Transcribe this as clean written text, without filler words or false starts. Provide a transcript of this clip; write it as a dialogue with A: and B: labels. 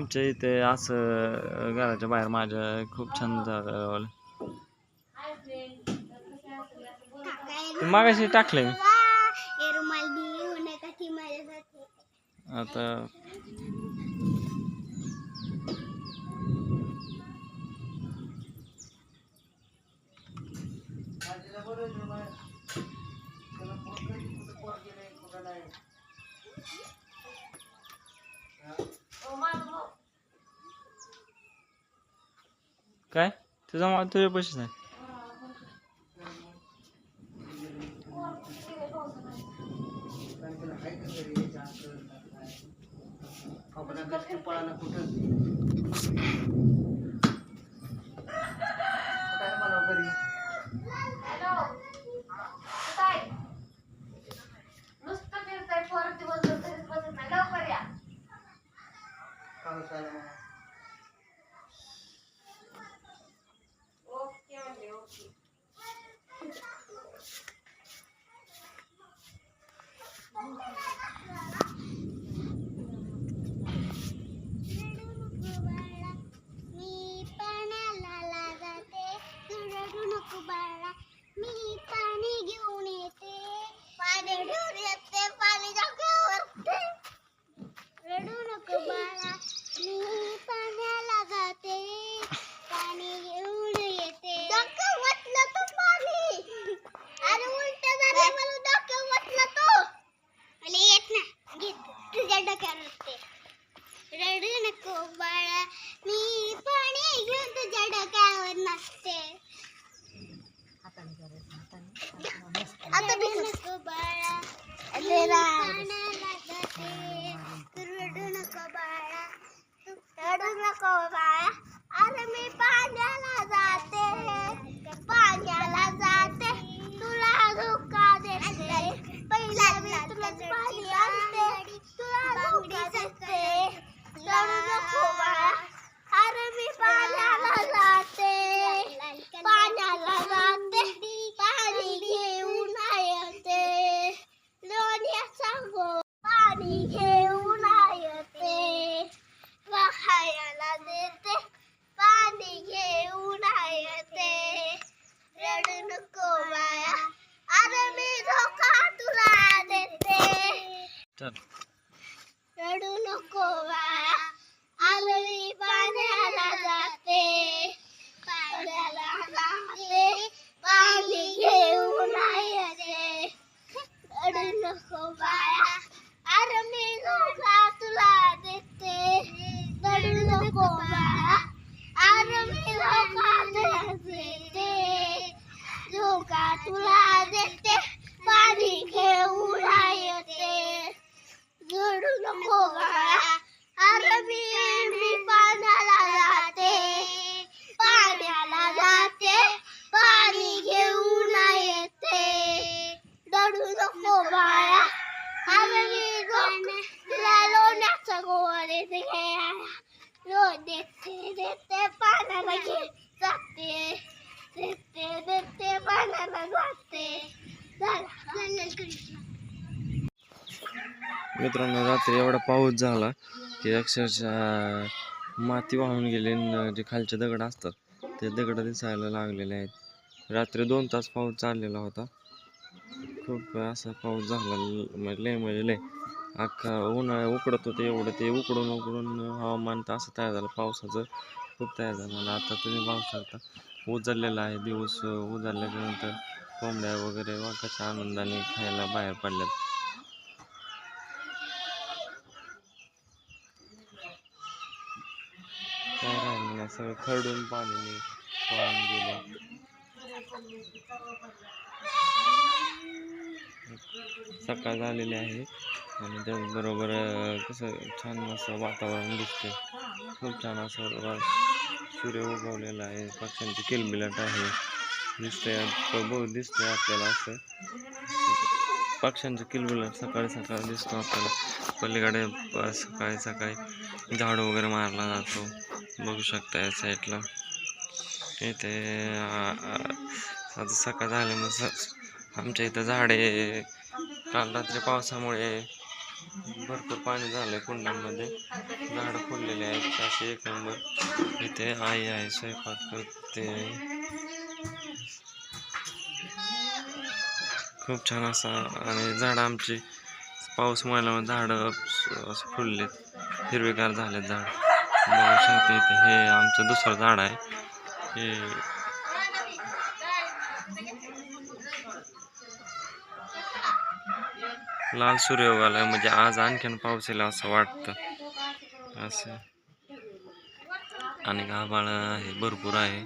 A: आमच्या इथे असं घराच्या बाहेर माझ्या खूप छान झालं. मागाशी टाकले मी आता. काय तुझा तुझ्या पैसे नाही. रडू नको बाळा, आलो मी पाण्याला जाते, पाण्याला जाते, पाणी घेऊन येते. रडू नको बाळा, अरे मी धोका तुला देते. रडू नको बाळा, अरे मी धोका तुला देते. धोका तुला देते, पाणी घेऊन येते. रडू नको बाळा, अरे मी पाण्याला जाते, पाण्याला जाते, पाणी घेऊन येते. रडू नको बाळा, अरे मी तुला लोण्याचं गोळ देते, लोण देते देते पाण्याला घेऊन जाते, देते देते पाण्याला जाते. मित्रांनो, रात्री एवढा पाऊस झाला की अक्षरशः माती वाहून गेली. जे खालचे दगड असतात ते दगड दिसायला लागलेले आहेत. रात्री 2 तास पाऊस चाललेला होता. खूप असा पाऊस झाला, म्हणजे लय अख्खा उन्हाळा उकडत होते एवढं. ते उकडून उकडून हवामान तर असं तयार झालं, पावसाचं खूप तयार झालं. आता तुम्ही पाहू शकता उजळलेला आहे. दिवस उजळल्याच्या नंतर कोंबड्या वगैरे कशा आनंदाने खायला बाहेर पडल्यात. काय राहिलं नाही, सगळं खरडून पाणी वाहून गेलं. सकाळ झालेली आहे आणि त्याचबरोबर कसं छान असं वातावरण दिसते. खूप छान असं सूर्य उगवलेला आहे. पक्ष्यांची किलबिलाट आहे दिसते आपल्याला. असं पक्ष्यांची किलबिलाट सकाळी सकाळी दिसतो आपल्याला. पलीकडे सकाळी सकाळी झाडू वगैरे मारला जातो, बघू शकता या साईडला. इथे आता सकाळ झाल्यामुळे आमच्या इथं झाडे काल रात्री पावसामुळे भरपूर पाणी झालंय कुंडांमध्ये, झाडं फुललेले आहेत असे एक नंबर. इथे आई आहे स्वयंपाक करते. खूप छान असा. आणि झाडं आमची पाऊस मुळे झाडं असं फुललेत, हिरवेगार झालेत झाड. बघू शकते इथे हे आमचं दुसरं झाड आहे. हे लाल सूर्य उगवलाय, म्हणजे आज आणखीन पाऊस येईल असं वाटतं असं. आणि आभाळ आहे भरपूर आहे.